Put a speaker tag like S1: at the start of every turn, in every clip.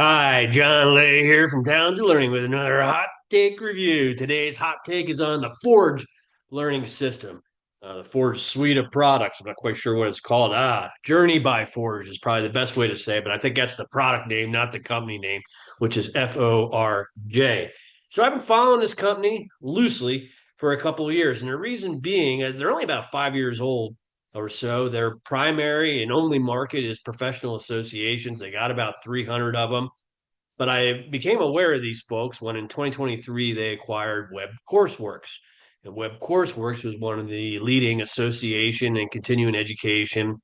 S1: Hi, John Leh here from TalentedLearning with another hot take review. Today's hot take is on the Forj learning system, the Forge suite of products. I'm not quite sure what it's called. Journey by Forge is probably the best way to say it, but I think that's the product name, not the company name, which is Forj. So I've been following this company loosely for a couple of years, and the reason being, they're only about 5 years old or so. Their primary and only market is professional associations. They got about 300 of them. But I became aware of these folks when in 2023 they acquired Web Courseworks. And Web Courseworks was one of the leading association and continuing education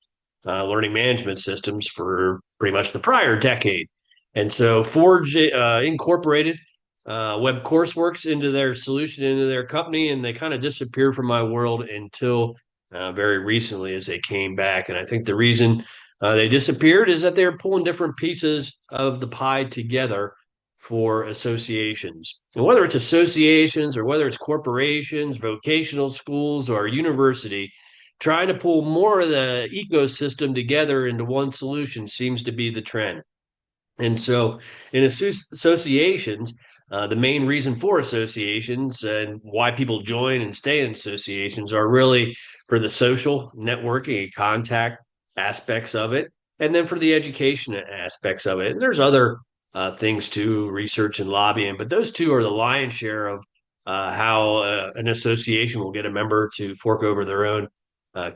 S1: learning management systems for pretty much the prior decade. And so Forge incorporated Web Courseworks into their solution, into their company, and they kind of disappeared from my world until very recently as they came back. And I think the reason they disappeared is that they're pulling different pieces of the pie together for associations. And whether it's associations or whether it's corporations, vocational schools, or university, trying to pull more of the ecosystem together into one solution seems to be the trend. And so in associations, the main reason for associations and why people join and stay in associations are really for the social networking and contact aspects of it, and then for the education aspects of it. And there's other things too, research and lobbying, but those two are the lion's share of how an association will get a member to fork over their own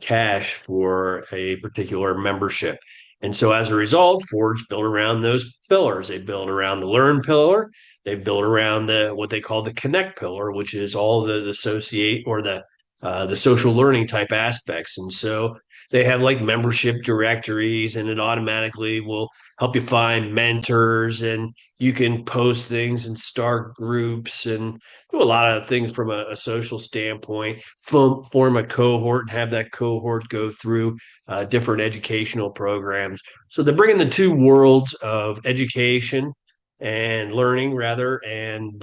S1: cash for a particular membership. And so as a result, Forge built around those pillars. They built around the learn pillar. They built around the what they call the connect pillar, which is all the associate or the social learning type aspects. And so they have like membership directories, and it automatically will help you find mentors, and you can post things and start groups and do a lot of things from a social standpoint, form a cohort and have that cohort go through different educational programs. So they're bringing the two worlds of education and learning, rather, and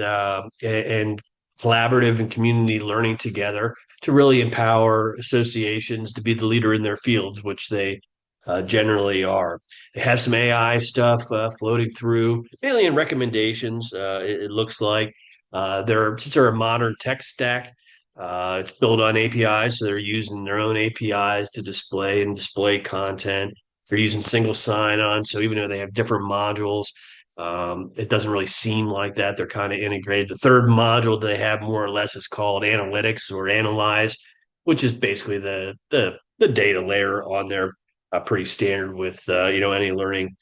S1: collaborative and community learning together to really empower associations to be the leader in their fields, which they generally are. They have some AI stuff floating through, mainly in recommendations. It looks like since they're a modern tech stack. It's built on APIs, so they're using their own APIs to display content. They're using single sign-on, so even though they have different modules, it doesn't really seem like that. They're kind of integrated. The third module they have more or less is called analytics or analyze, which is basically the data layer on there. Pretty standard with any learning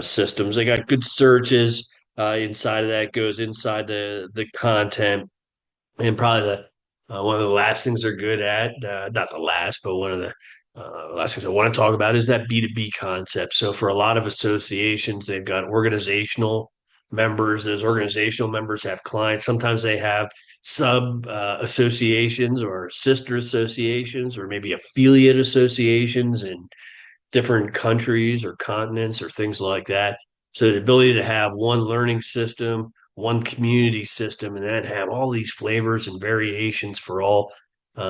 S1: systems. They got good searches inside of that. Goes inside the content, and probably the one of the last things they're good at, not the last, but one of the last things I want to talk about is that B2B concept. So for a lot of associations, they've got organizational members. Those organizational members have clients. Sometimes they have sub associations or sister associations or maybe affiliate associations in different countries or continents or things like that. So the ability to have one learning system, one community system, and then have all these flavors and variations for all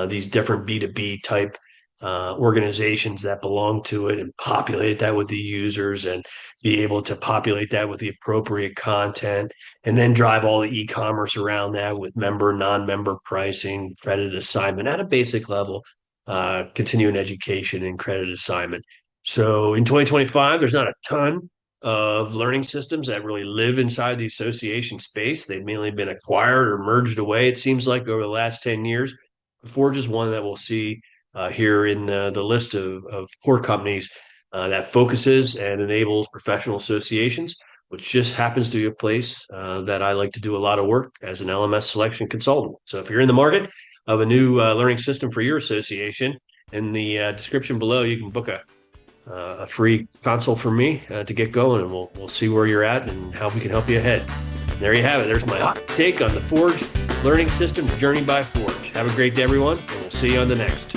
S1: these different B2B type organizations that belong to it, and populate that with the users and be able to populate that with the appropriate content, and then drive all the e-commerce around that with member, non-member pricing, credit assignment at a basic level, continuing education and credit assignment. So in 2025, there's not a ton of learning systems that really live inside the association space. They've mainly been acquired or merged away, it seems like, over the last 10 years. Forge is one that we'll see here in the list of core companies that focuses and enables professional associations, which just happens to be a place that I like to do a lot of work as an LMS selection consultant. So if you're in the market of a new learning system for your association, in the description below, you can book a free consult from me to get going, and we'll see where you're at and how we can help you ahead. And there you have it. There's my hot take on the Forge learning system, Journey by Forge. Have a great day, everyone, and we'll see you on the next.